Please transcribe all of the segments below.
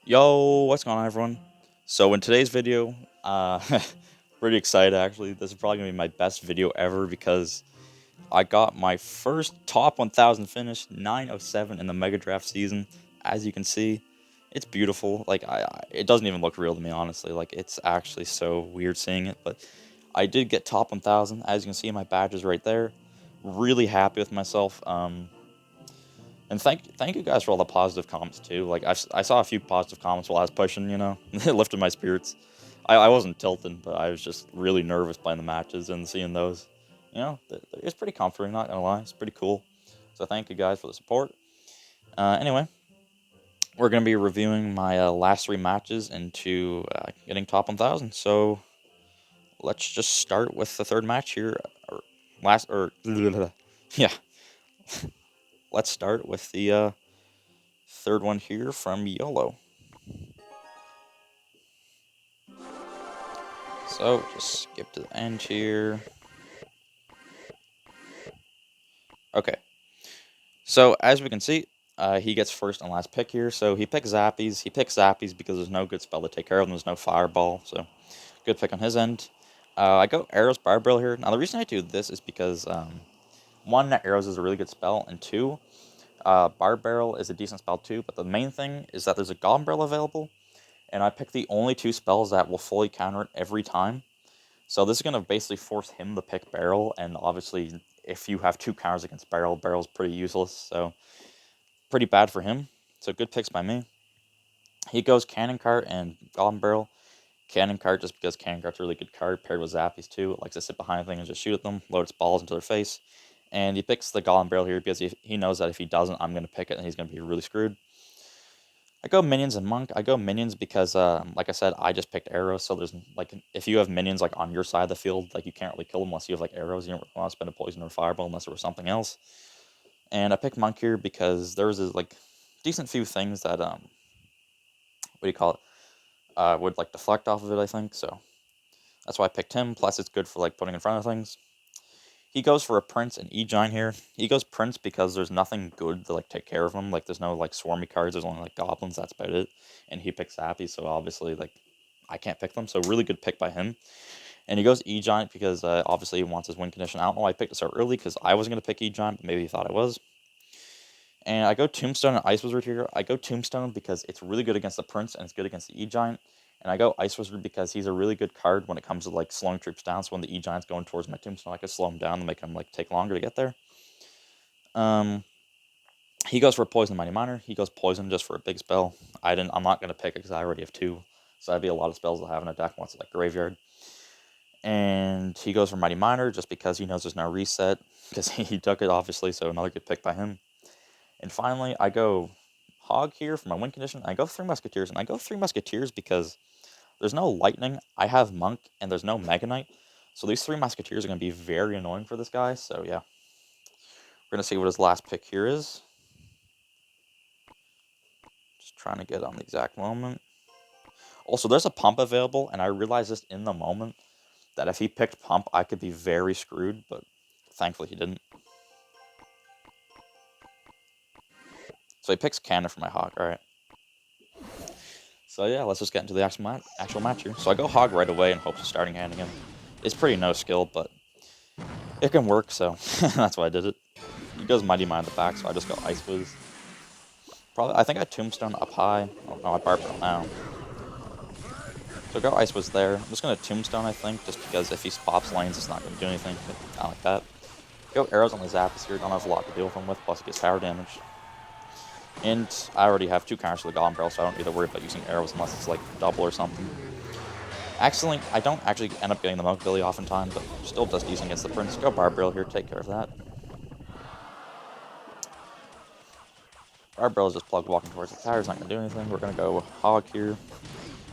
Yo, what's going on, everyone? So in today's video, uh, pretty excited actually. This is probably gonna be my best video ever because I got my first top 1,000 finish, 907 in the Mega Draft season. As you can see, it's beautiful. Like it doesn't even look real to me, honestly. Like it's actually so weird seeing it, but I did get top 1,000. As you can see, my badge is right there. Really happy with myself. And thank you guys for all the positive comments too. Like I saw a few positive comments while I was pushing. It lifted my spirits. I wasn't tilting, but I was just really nervous playing the matches and seeing those. It's pretty comforting. Not gonna lie, it's pretty cool. So thank you guys for the support. Anyway, we're gonna be reviewing my last three matches into getting top 1,000. So let's just start with the third match here. Or last or yeah, let's start with the third one here from YOLO. So, just skip to the end here. Okay. So, as we can see, he gets first and last pick here. So, he picks Zappies. He picks Zappies because there's no good spell to take care of them. There's no Fireball. So, good pick on his end. I go Arrows Barbell here. Now, the reason I do this is because, one, that Arrows is a really good spell, and two, Bar Barrel is a decent spell too. But the main thing is that there's a Goblin Barrel available, and I pick the only two spells that will fully counter it every time. So this is going to basically force him to pick Barrel, and obviously if you have two counters against Barrel, Barrel's pretty useless, so pretty bad for him. So good picks by me. He goes Cannon Cart and Goblin Barrel. Cannon Cart just because Cannon Cart's a really good card, paired with Zappies too. It likes to sit behind things and just shoot at them, load its balls into their face. And he picks the Goblin Barrel here because he knows that if he doesn't, I'm going to pick it and he's going to be really screwed. I go minions and monk. I go minions because, like I said, I just picked arrows. So there's like, if you have minions like on your side of the field, like you can't really kill them unless you have like arrows. You don't want to spend a poison or a fireball unless there was something else. And I picked monk here because there was this like decent few things that what do you call it? Would like deflect off of it. I think so. That's why I picked him. Plus, it's good for like putting in front of things. He goes for a Prince and E-Giant here. He goes Prince because there's nothing good to like take care of him. Like there's no like swarmy cards. There's only like goblins. That's about it. And he picks Happy, so obviously like I can't pick them. So really good pick by him. And he goes E-Giant because obviously he wants his win condition. I don't know why I picked it so early because I wasn't gonna pick E-Giant, but maybe he thought I was. And I go Tombstone and Ice Wizard here. I go Tombstone because it's really good against the Prince and it's good against the E-Giant. And I go Ice Wizard because he's a really good card when it comes to like slowing troops down. So when the E-Giant's going towards my Tombstone, I can slow him down and make him like take longer to get there. He goes for Poison Mighty Miner. He goes Poison just for a big spell. I'm not gonna pick it because I already have two. So that'd be a lot of spells to have in a deck once it's like Graveyard. And he goes for Mighty Miner just because he knows there's no reset. Because he took it obviously, so another good pick by him. And finally, I go Hog here for my win condition. I go Three Musketeers, and I go Three Musketeers because there's no Lightning. I have Monk, and there's no Mega Knight. So these Three Musketeers are going to be very annoying for this guy. So yeah, we're going to see what his last pick here is. Just trying to get on the exact moment. Also, there's a Pump available, and I realized this in the moment, that if he picked Pump, I could be very screwed, but thankfully he didn't. So he picks Cannon for my Hog, alright. So yeah, let's just get into the actual match here. So I go Hog right away in hopes of starting hand again. It's pretty no skill, but it can work, so that's why I did it. He goes Mighty Mine at the back, so I just go Ice Fizz. Probably, I think I Tombstone up high. Oh no, I Barbell now. So go Ice Fizz there. I'm just gonna Tombstone, I think, just because if he pops lanes, it's not gonna do anything. Not like that. Go Arrows on the Zappies here. Don't have a lot to deal with him with, plus he gets power damage. And I already have two counters for the Goblin Barrel, so I don't need to worry about using arrows unless it's like double or something. Accidentally, I don't actually end up getting the Monk Billy oftentimes, but still does decent against the Prince. Go Barbarrel here, take care of that. Barbarrel is just plug walking towards the tower, he's not going to do anything. We're going to go Hog here.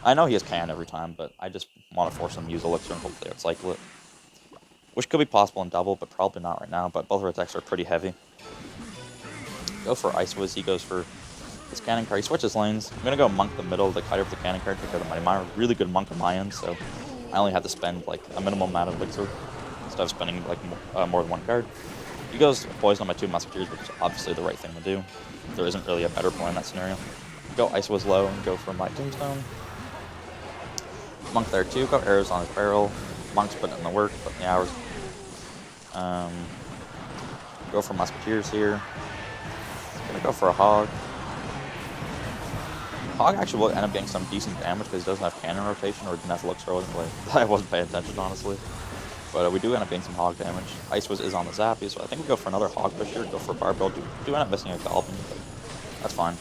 I know he has Can every time, but I just want to force him to use Elixir and hopefully outcycle it. Which could be possible in double, but probably not right now, but both of our attacks are pretty heavy. Go for Ice Wiz, he goes for his Cannon Card, he switches lanes. I'm going to go Monk the middle to kite over the Cannon Card, take care of the Mighty Miner. Really good Monk on my end, so I only have to spend like a minimal amount of Elixir instead of spending like more than one card. He goes Poison on my two Musketeers, which is obviously the right thing to do. There isn't really a better play in that scenario. Go Ice was low and go for my Tombstone. Monk there too. Go arrows on his barrel. Monk's putting in the work, putting the hours. Go for Musketeers here. Gonna go for a Hog. Hog actually will end up getting some decent damage because he doesn't have cannon rotation or didn't have looks or anything. I wasn't paying attention, honestly. But we do end up getting some Hog damage. Ice is on the Zappy, so I think we go for another Hog push here. Go for Barbell. Do end up missing a Goblin, but that's fine.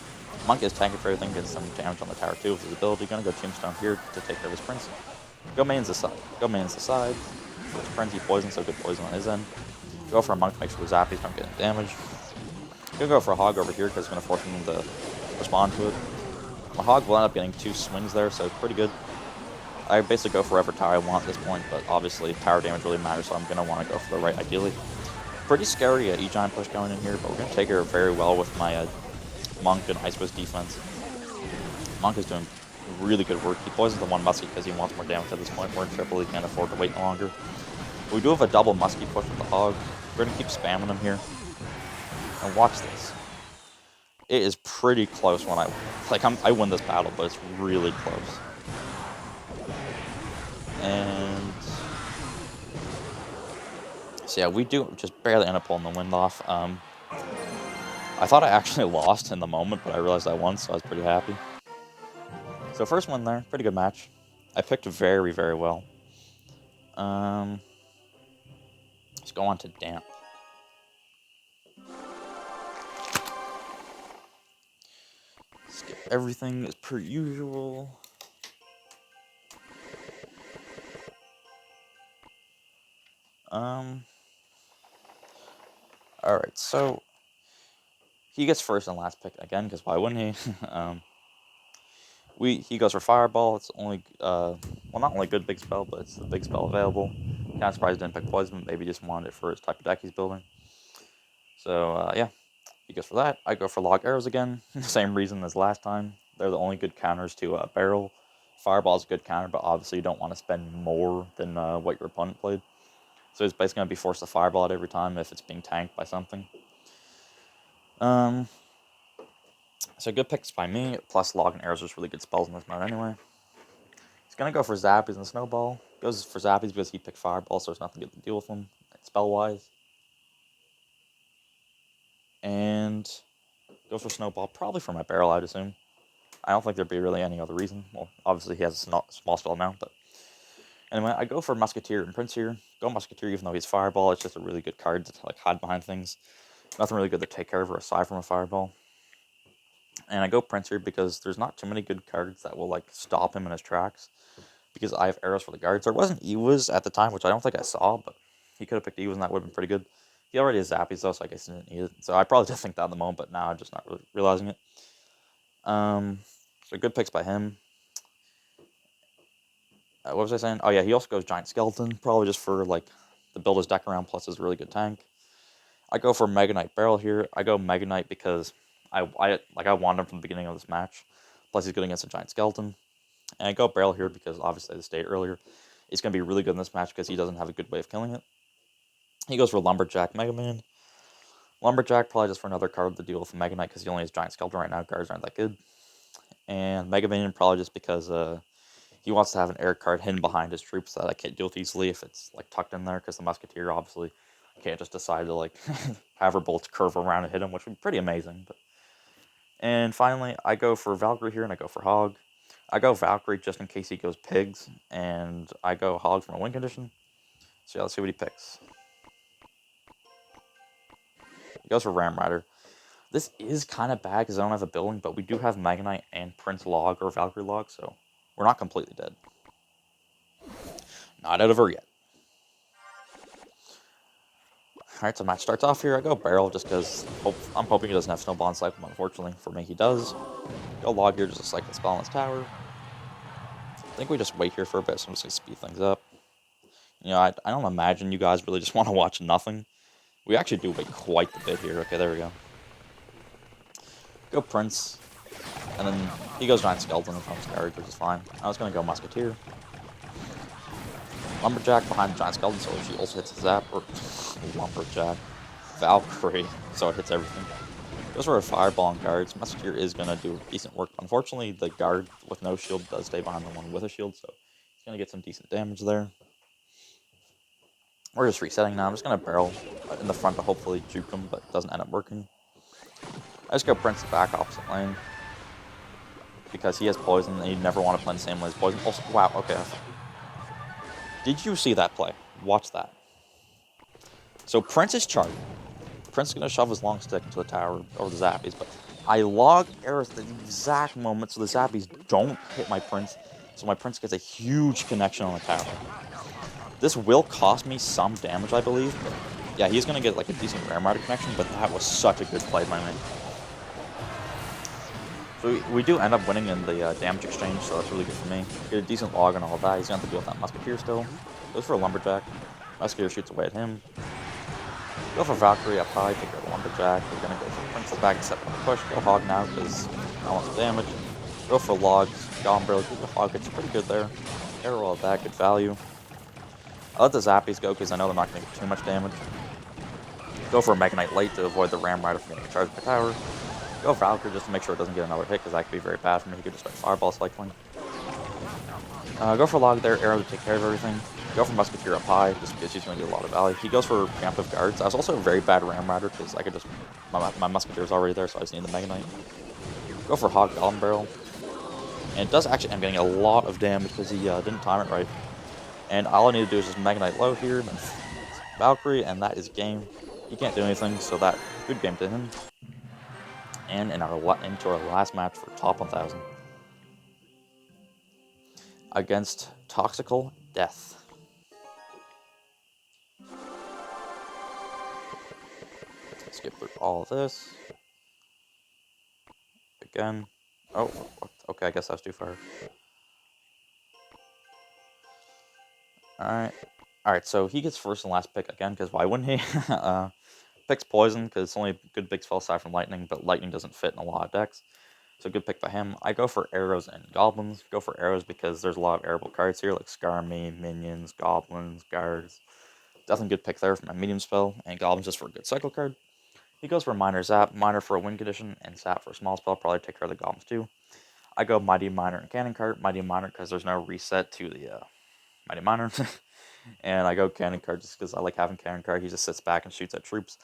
Monk is tanking for everything, gets some damage on the tower too with his ability. Gonna go Tombstone here to take care of his Prince. Go mains the side. Go mains the side. For his Prince, he poison, so good poison on his end. Go for a Monk to make sure the Zappies don't get any damage. Go for a Hog over here because it's going to force him to respond to it. My Hog will end up getting 2 swings there, so pretty good. I basically go for whatever tower I want at this point, but obviously tower damage really matters, so I'm going to want to go for the right ideally. Pretty scary E-Giant push going in here, but we're going to take her very well with my Monk and Ice Wiz defense. Monk is doing really good work. He poisons the one Muskie because he wants more damage at this point. We're in triple, he can't afford to wait longer. We do have a double Muskie push with the Hog. We're going to keep spamming him here. And watch this. It is pretty close when I win this battle, but it's really close. And so yeah, we do just barely end up pulling the wind off. I thought I actually lost in the moment, but I realized I won, so I was pretty happy. So first win there, pretty good match. I picked very, very well. Let's go on to Damp. Skip everything as per usual. Alright, so he gets first and last pick again, because why wouldn't he? He goes for Fireball. It's only, well, not only good big spell, but it's the big spell available. Kind of surprised he didn't pick Poison, maybe just wanted it for his type of deck he's building. So, yeah, he goes for that. I go for Log Arrows again, same reason as last time. They're the only good counters to Barrel. Fireball's a good counter, but obviously you don't want to spend more than what your opponent played. So he's basically going to be forced to Fireball it every time if it's being tanked by something. So good picks by me, plus Log and Arrows are really good spells in this mode anyway. He's going to go for Zappies and Snowball. Goes for Zappies because he picked Fireball, so there's nothing good to deal with him, spell-wise. And go for Snowball, probably for my Barrel, I'd assume. I don't think there'd be really any other reason. Well, obviously he has a small spell now, but anyway, I go for Musketeer and Prince here. Go Musketeer even though he's Fireball. It's just a really good card to hide behind things. Nothing really good to take care of her aside from a Fireball. And I go Prince here because there's not too many good cards that will stop him in his tracks. Because I have arrows for the guards. There wasn't Ewas at the time, which I don't think I saw, but he could have picked Ewas and that would have been pretty good. He already has Zappies though, so I guess he didn't need it. So I probably did think that in the moment, but now I'm just not really realizing it. So good picks by him. What was I saying? Oh yeah, he also goes Giant Skeleton, probably just for to build his deck around, plus his really good tank. I go for Mega Knight Barrel here. I go Mega Knight because I wanted him from the beginning of this match. Plus he's good against a Giant Skeleton. And I go Barrel here because obviously, as I stated earlier, he's going to be really good in this match because he doesn't have a good way of killing it. He goes for Lumberjack Mega Man. Lumberjack probably just for another card to deal with Mega Knight because he only has Giant Skeleton right now. Guards aren't that good. And Mega Man probably just because he wants to have an air card hidden behind his troops that I can't deal with easily if it's tucked in there, because the Musketeer obviously can't just decide to have her bolts curve around and hit him, which would be pretty amazing. And finally, I go for Valkyrie here and I go for Hog. I go Valkyrie just in case he goes Pigs, and I go Hog from a win condition. So yeah, let's see what he picks. He goes for Ram Rider. This is kind of bad because I don't have a building, but we do have Mega Knight and Prince Log or Valkyrie Log, so we're not completely dead. Not out of her yet. Alright, so match starts off here. I go Barrel just because I'm hoping he doesn't have Snowball and Cycle, but unfortunately for me he does. Go Log here just to cycle spell on his tower. I think we just wait here for a bit, so I'm just going to speed things up. I don't imagine you guys really just want to watch nothing. We actually do wait quite a bit here. Okay, there we go. Go Prince. And then he goes Giant Skeleton in front of his guard, which is fine. I was going to go Musketeer. Lumberjack behind the Giant Skeleton, so she also hits the Zap. Or Lumberjack. Valkyrie, so it hits everything. Goes for a fireball on guards. Musketeer is going to do decent work. Unfortunately, the guard with no shield does stay behind the one with a shield, so he's going to get some decent damage there. We're just resetting now. I'm just going to barrel in the front to hopefully juke him, but it doesn't end up working. I just go Prince back opposite lane because he has poison and you never want to play in the same lane as poison. Also, wow, okay. Did you see that play? Watch that. So Prince is charging. Prince is going to shove his long stick into the tower over the Zappies, but I log arrows at the exact moment so the Zappies don't hit my Prince, so my Prince gets a huge connection on the tower. This will cost me some damage, I believe, but yeah, he's going to get like a decent Rare Martyr connection, but that was such a good play by me. So we do end up winning in the damage exchange, so that's really good for me. Get a decent log and all of that. He's going to have to deal with that Musketeer still. Goes for a Lumberjack. Musketeer shoots away at him. Go for Valkyrie up high, take out the Lumberjack. We're going to go for Princess back, set up the push. Go Hog now, because I want some damage. Go for Logs. Goblin Barrel, the Hog gets pretty good there. Arrow all that, good value. I let the Zappies go, because I know they're not going to get too much damage. Go for a Mega Knight late to avoid the Ram Rider from getting charged by tower. Go Valkyrie just to make sure it doesn't get another hit, because that could be very bad for me. He could just start Fireball cycling. Go for Log there, Arrow to take care of everything. Go for Musketeer up high, just because he's going to get a lot of value. He goes for Preemptive Guards. I was also a very bad Ram Rider, because I could just... My Musketeer's already there, so I just need the Mega Knight. Go for Hog Goblin Barrel. And it does actually end up getting a lot of damage, because he didn't time it right. And all I need to do is just Mega Knight low here, then Valkyrie, and that is game. He can't do anything, so that good game to him. And into our last match for top 1000 against Toxical Death. Skip through all of this. Again. Oh, okay, I guess that was too far. Alright, so he gets first and last pick again, because why wouldn't he? Picks Poison, because it's only a good big spell aside from Lightning, but Lightning doesn't fit in a lot of decks. So good pick by him. I go for Arrows and Goblins. Go for Arrows because there's a lot of arrowable cards here, like Scar Me, Minions, Goblins, Guards. Definitely good pick there for my medium spell, and Goblins just for a good cycle card. He goes for Minor Zap, Minor for a win condition, and Zap for a small spell. Probably take care of the Goblins too. I go Mighty Minor and Cannon Cart. Mighty Minor because there's no reset to the Mighty Minor. And I go Cannon Cart just because I like having Cannon Cart. He just sits back and shoots at troops,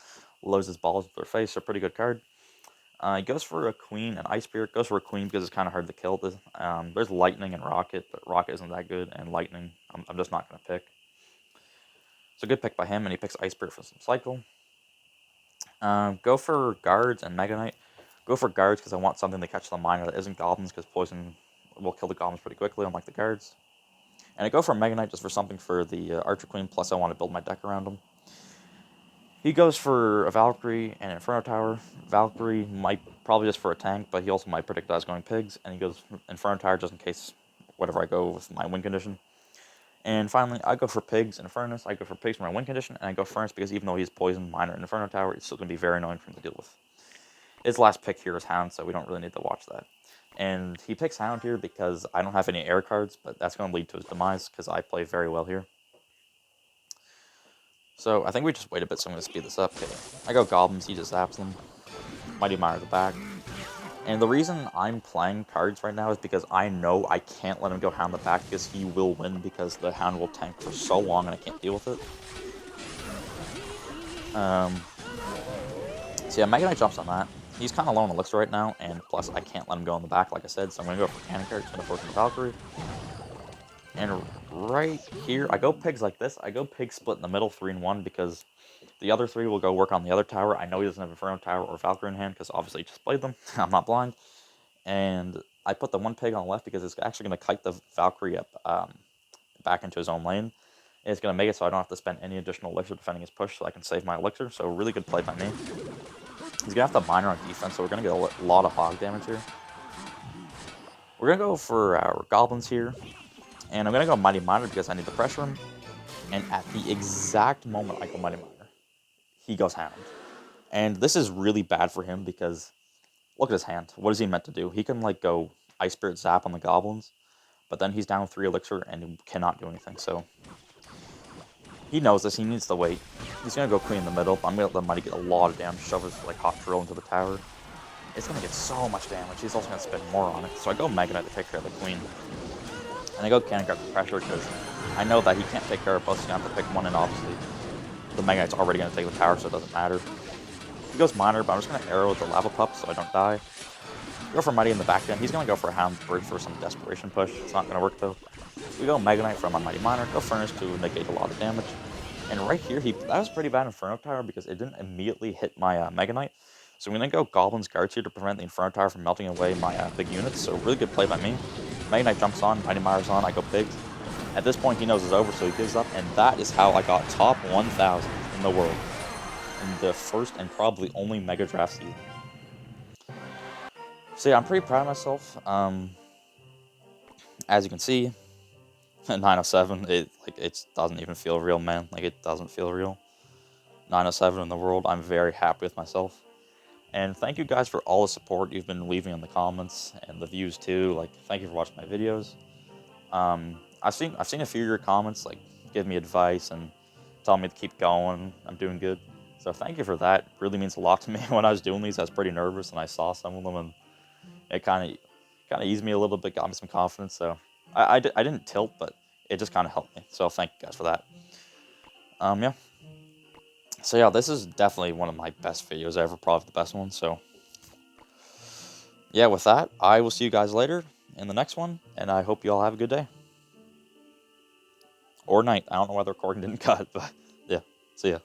loads his balls with their face. So pretty good card. He goes for a Queen and Ice Spirit. Goes for a Queen because it's kind of hard to kill. There's Lightning and Rocket, but Rocket isn't that good, and Lightning I'm just not going to pick. So good pick by him, and he picks Ice Spirit for some cycle. Go for Guards and Mega Knight. Go for Guards because I want something to catch the Minor that isn't Goblins, because Poison will kill the Goblins pretty quickly, unlike the Guards. And I go for Mega Knight just for something for the Archer Queen, plus I want to build my deck around him. He goes for a Valkyrie and Inferno Tower. Valkyrie might probably just for a tank, but he also might predict us going pigs. And he goes Inferno Tower just in case whatever I go with my win condition. And finally, I go for pigs and Furnace. I go for pigs for my win condition, and I go Furnace because even though he's poison, minor, and Inferno Tower, it's still going to be very annoying for him to deal with. His last pick here is Hound, so we don't really need to watch that. And he picks Hound here because I don't have any air cards, but that's going to lead to his demise because I play very well here. So I think we just wait a bit, so I'm going to speed this up. Okay. I go Goblins, he just zaps them. Mighty Mire at the back. And the reason I'm playing cards right now is because I know I can't let him go Hound the back because he will win because the Hound will tank for so long and I can't deal with it. So yeah, Mega Knight jumps on that. He's kind of low on Elixir right now, and plus I can't let him go in the back like I said, so I'm going to go for Cannon Cart, going to force him to Valkyrie. And right here, I go pigs like this. I go pig split in the middle, 3-1, because the other 3 will go work on the other tower. I know he doesn't have Inferno Tower or Valkyrie in hand, because obviously he just played them. I'm not blind. And I put the one pig on the left because it's actually going to kite the Valkyrie up back into his own lane. And it's going to make it so I don't have to spend any additional Elixir defending his push, so I can save my Elixir. So really good play by me. He's going to have to Minor on defense, so we're going to get a lot of hog damage here. We're going to go for our Goblins here. And I'm going to go Mighty Miner because I need to pressure him. And at the exact moment I go Mighty Miner, he goes Hound. And this is really bad for him because look at his hand. What is he meant to do? He can like go Ice Spirit Zap on the Goblins, but then he's down 3 Elixir and he cannot do anything. So he knows this. He needs to wait. He's going to go Queen in the middle, but I'm going to let the Mighty get a lot of damage, shove his like hot drill into the tower. it's going to get so much damage. He's also going to spend more on it. So I go Mega Knight to take care of the queen. And I go Cannon Grab to pressure because I know that he can't take care of both, so you have to pick one, and obviously the Mega Knight's already going to take the tower, so it doesn't matter. He goes Miner, but I'm just going to arrow with the Lava Pup so I don't die. Go for Mighty in the back end. He's going to go for a Hound's Bridge for some desperation push. It's not going to work though. We go Mega Knight from my Mighty Miner, go Furnace to negate a lot of damage. And right here, that was pretty bad Inferno Tower because it didn't immediately hit my Mega Knight. So I'm going to go Goblin's Guards here to prevent the Inferno Tower from melting away my big units. So really good play by me. Mega Knight jumps on, Mighty Miner's on, I go Pigs. At this point, he knows it's over, so he gives up. And that is how I got top 1,000 in the world. In the first and probably only Mega Draft season. So yeah, I'm pretty proud of myself. As you can see, 907, it doesn't even feel real, man. Like, it doesn't feel real. 907 in the world. I'm very happy with myself. And thank you guys for all the support you've been leaving in the comments and the views too. Like, thank you for watching my videos. I've seen a few of your comments, like, give me advice and tell me to keep going. I'm doing good. So thank you for that. It really means a lot to me. When I was doing these, I was pretty nervous, and I saw some of them, and it kind of eased me a little bit, got me some confidence. So I didn't tilt, but it just kind of helped me. So thank you guys for that. Yeah. So yeah, this is definitely one of my best videos ever, probably the best one. So yeah, with that, I will see you guys later in the next one, and I hope you all have a good day. Or night. I don't know why the recording didn't cut, but yeah, see ya.